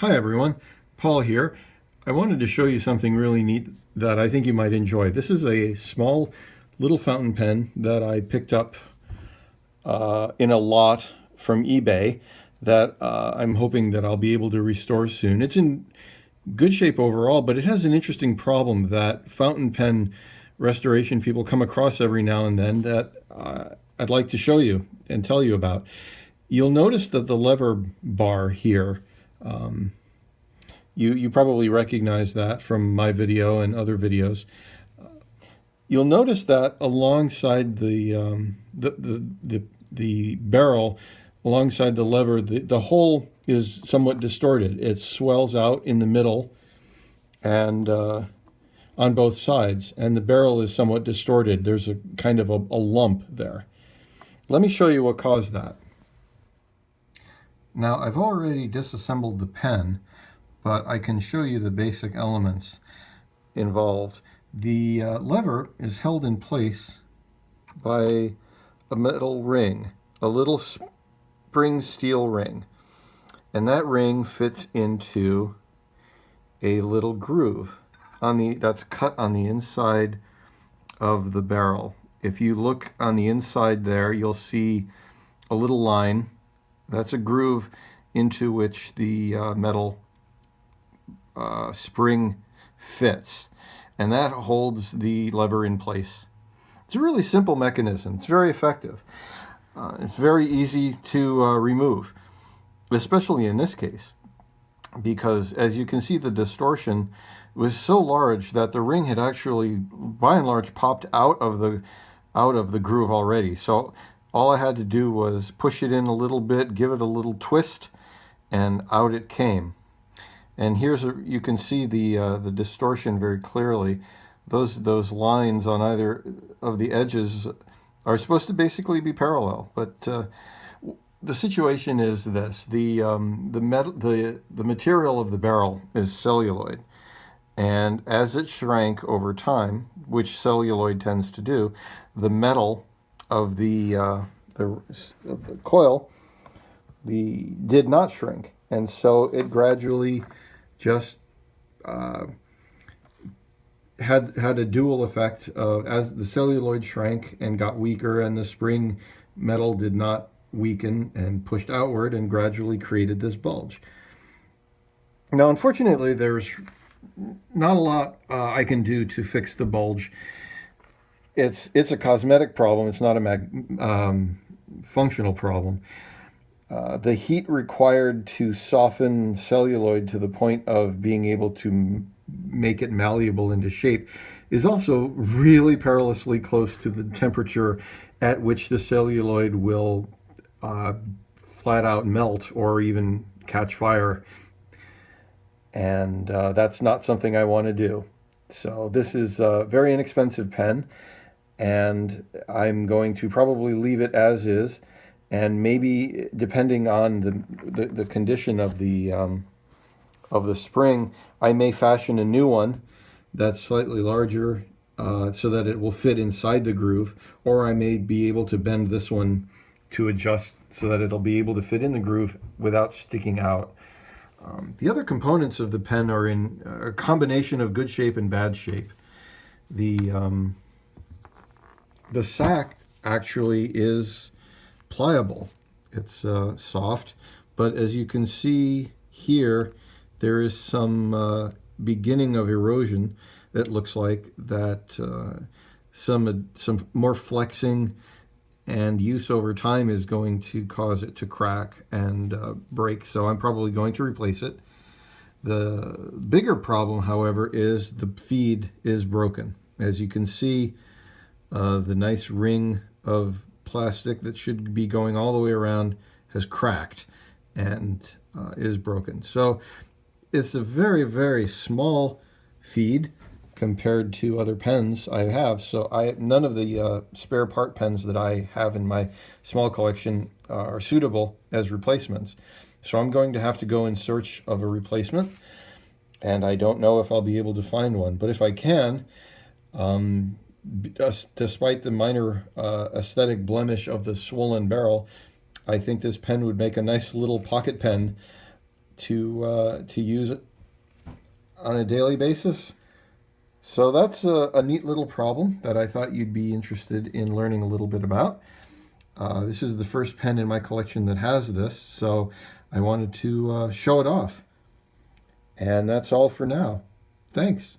Hi everyone, Paul here. I wanted to show you something really neat that I think you might enjoy. This is a small little fountain pen that I picked up in a lot from eBay that I'm hoping that I'll be able to restore soon. It's in good shape overall, but it has an interesting problem that fountain pen restoration people come across every now and then that I'd like to show you and tell you about. You'll notice that the lever bar here, you probably recognize that from my video and other videos. You'll notice that alongside the barrel, alongside the lever, the hole is somewhat distorted. It swells out in the middle and on both sides, and the barrel is somewhat distorted. There's a kind of a lump there. Let me show you what caused that. Now, I've already disassembled the pen, but I can show you the basic elements involved. The lever is held in place by a metal ring, a little spring steel ring, and that ring fits into a little groove that's cut on the inside of the barrel. If you look on the inside there, you'll see a little line. That's a groove into which the metal spring fits, and that holds the lever in place. It's a really simple mechanism. It's very effective. It's very easy to remove, especially in this case, because as you can see, the distortion was so large that the ring had actually, by and large, popped out of the groove already. So all I had to do was push it in a little bit, give it a little twist, and out it came. And you can see the distortion very clearly. Those lines on either of the edges are supposed to basically be parallel, but the situation is this: the material of the barrel is celluloid, and as it shrank over time, which celluloid tends to do, the metal of the coil did not shrink, and so it gradually just had a dual effect of, as the celluloid shrank and got weaker and the spring metal did not weaken and pushed outward and gradually created this bulge. Now, unfortunately, there's not a lot I can do to fix the bulge. It's a cosmetic problem. It's not a functional problem. The heat required to soften celluloid to the point of being able to make it malleable into shape is also really perilously close to the temperature at which the celluloid will flat out melt or even catch fire. And that's not something I want to do. So this is a very inexpensive pen, and I'm going to probably leave it as is, and maybe, depending on the condition of the spring, I may fashion a new one that's slightly larger so that it will fit inside the groove, or I may be able to bend this one to adjust so that it'll be able to fit in the groove without sticking out. The other components of the pen are in a combination of good shape and bad shape. The sack actually is pliable. It's soft, but as you can see here, there is some beginning of erosion. It looks like that some more flexing and use over time is going to cause it to crack and break, so I'm probably going to replace it. The bigger problem, however, is the feed is broken. As you can see, the nice ring of plastic that should be going all the way around has cracked and is broken. So it's a very, very small feed compared to other pens I have. So none of the spare part pens that I have in my small collection are suitable as replacements. So I'm going to have to go in search of a replacement, and I don't know if I'll be able to find one. But if I can, despite the minor aesthetic blemish of the swollen barrel, I think this pen would make a nice little pocket pen to use it on a daily basis. So that's a neat little problem that I thought you'd be interested in learning a little bit about. This is the first pen in my collection that has this, so I wanted to show it off. And that's all for now. Thanks.